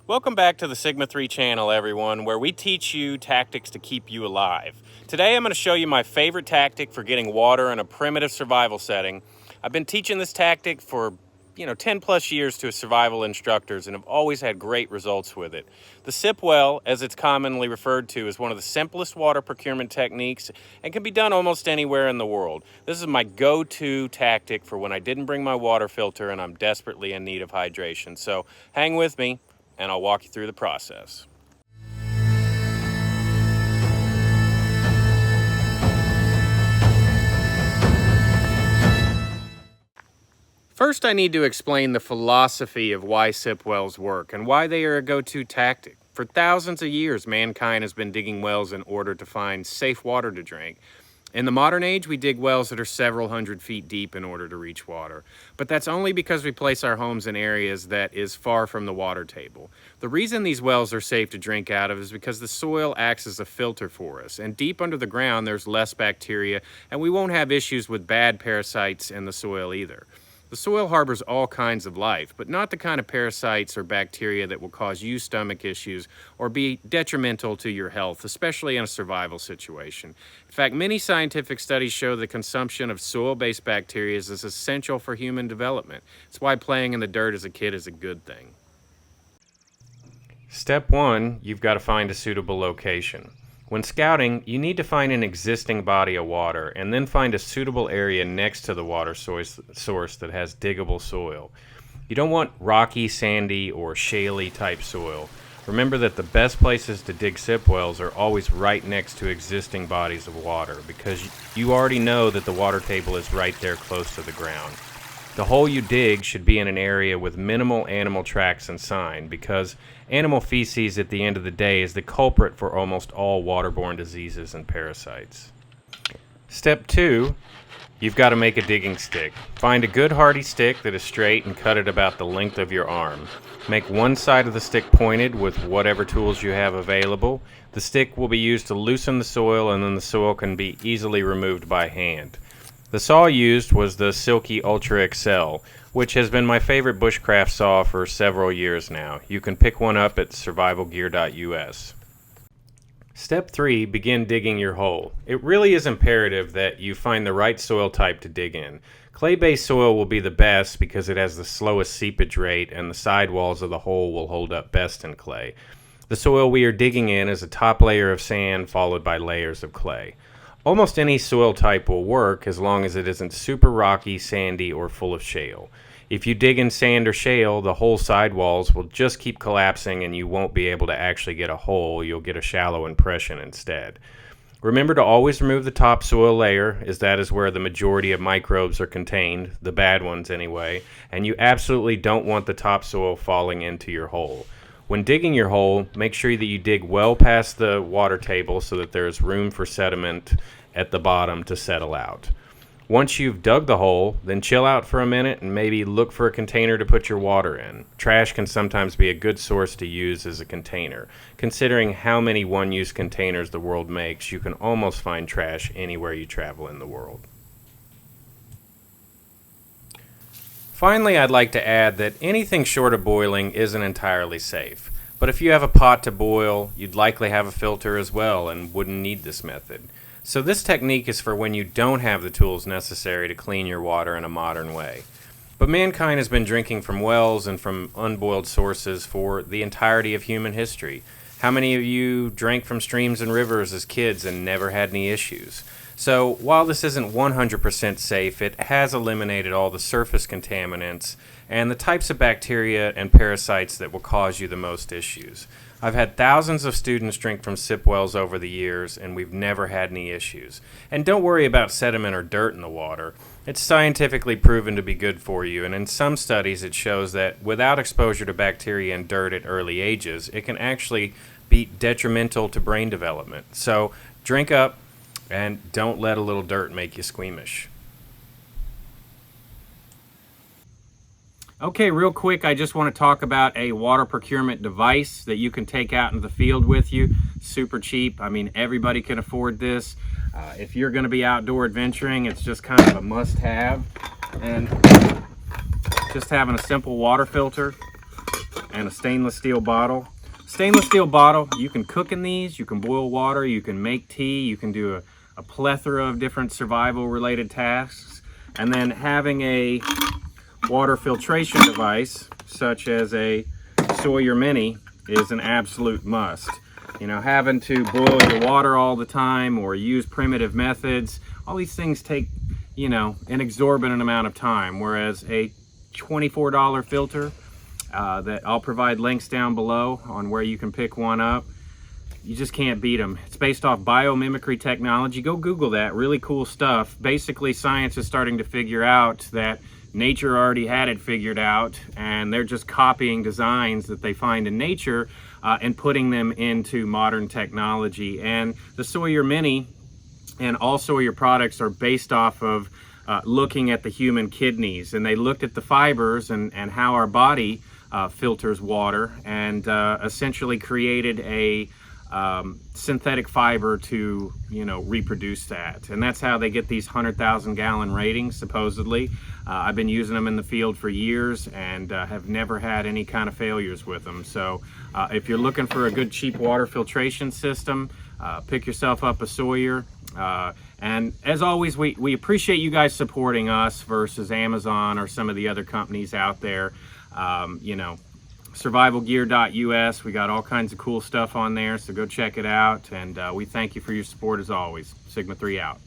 Welcome back to the Sigma 3 channel, everyone, where we teach you tactics to keep you alive. Today I'm going to show you my favorite tactic for getting water in a primitive survival setting. I've been teaching this tactic for 10 plus years to survival instructors and have always had great results with it. The sip well, as it's commonly referred to, is one of the simplest water procurement techniques and can be done almost anywhere in the world. This is my go-to tactic for when I didn't bring my water filter and I'm desperately in need of hydration. So hang with me and I'll walk you through the process. First, I need to explain the philosophy of why sip wells work and why they are a go-to tactic. For thousands of years, mankind has been digging wells in order to find safe water to drink. In the modern age, we dig wells that are several hundred feet deep in order to reach water. But that's only because we place our homes in areas that is far from the water table. The reason these wells are safe to drink out of is because the soil acts as a filter for us. And deep under the ground, there's less bacteria, and we won't have issues with bad parasites in the soil either. The soil harbors all kinds of life, but not the kind of parasites or bacteria that will cause you stomach issues or be detrimental to your health, especially in a survival situation. In fact, many scientific studies show the consumption of soil-based bacteria is essential for human development. It's why playing in the dirt as a kid is a good thing. Step 1, you've got to find a suitable location. When scouting, you need to find an existing body of water and then find a suitable area next to the water source that has diggable soil. You don't want rocky, sandy, or shaly type soil. Remember that the best places to dig sip wells are always right next to existing bodies of water because you already know that the water table is right there close to the ground. The hole you dig should be in an area with minimal animal tracks and sign because animal feces at the end of the day is the culprit for almost all waterborne diseases and parasites. Step 2, you've got to make a digging stick. Find a good hardy stick that is straight and cut it about the length of your arm. Make one side of the stick pointed with whatever tools you have available. The stick will be used to loosen the soil and then the soil can be easily removed by hand. The saw used was the Silky Ultra XL, which has been my favorite bushcraft saw for several years now. You can pick one up at survivalgear.us. Step 3, begin digging your hole. It really is imperative that you find the right soil type to dig in. Clay-based soil will be the best because it has the slowest seepage rate and the side walls of the hole will hold up best in clay. The soil we are digging in is a top layer of sand followed by layers of clay. Almost any soil type will work as long as it isn't super rocky, sandy, or full of shale. If you dig in sand or shale, the whole sidewalls will just keep collapsing and you won't be able to actually get a hole. You'll get a shallow impression instead. Remember to always remove the top soil layer, as that is where the majority of microbes are contained, the bad ones anyway, and you absolutely don't want the topsoil falling into your hole. When digging your hole, make sure that you dig well past the water table so that there is room for sediment at the bottom to settle out. Once you've dug the hole, then chill out for a minute and maybe look for a container to put your water in. Trash can sometimes be a good source to use as a container. Considering how many one-use containers the world makes, you can almost find trash anywhere you travel in the world. Finally, I'd like to add that anything short of boiling isn't entirely safe. But if you have a pot to boil, you'd likely have a filter as well and wouldn't need this method. So this technique is for when you don't have the tools necessary to clean your water in a modern way. But mankind has been drinking from wells and from unboiled sources for the entirety of human history. How many of you drank from streams and rivers as kids and never had any issues? So while this isn't 100% safe, it has eliminated all the surface contaminants and the types of bacteria and parasites that will cause you the most issues. I've had thousands of students drink from sip wells over the years and we've never had any issues. And don't worry about sediment or dirt in the water. It's scientifically proven to be good for you, and in some studies it shows that without exposure to bacteria and dirt at early ages, it can actually be detrimental to brain development. So drink up and don't let a little dirt make you squeamish. Okay, real quick, I just want to talk about a water procurement device that you can take out into the field with you. Super cheap. I mean, everybody can afford this. If you're going to be outdoor adventuring, it's just kind of a must-have. And just having a simple water filter and a stainless steel bottle. Stainless steel bottle, you can cook in these, you can boil water, you can make tea, you can do a plethora of different survival related tasks. And then having a water filtration device such as a Sawyer Mini is an absolute must. You know, having to boil your water all the time or use primitive methods, all these things take, you know, an exorbitant amount of time, whereas a $24 filter that I'll provide links down below on where you can pick one up, you just can't beat them. It's based off biomimicry technology. Go Google that, really cool stuff. Basically, science is starting to figure out that nature already had it figured out, and they're just copying designs that they find in nature and putting them into modern technology. And the Sawyer Mini and all Sawyer products are based off of looking at the human kidneys, and they looked at the fibers and how our body filters water, and essentially created a synthetic fiber to, you know, reproduce that. And that's how they get these 100,000 gallon ratings, supposedly. I've been using them in the field for years and have never had any kind of failures with them. So if you're looking for a good cheap water filtration system, pick yourself up a Sawyer. And as always, we appreciate you guys supporting us versus Amazon or some of the other companies out there. You know, survivalgear.us, we got all kinds of cool stuff on there, so go check it out. And we thank you for your support as always. Sigma 3 out.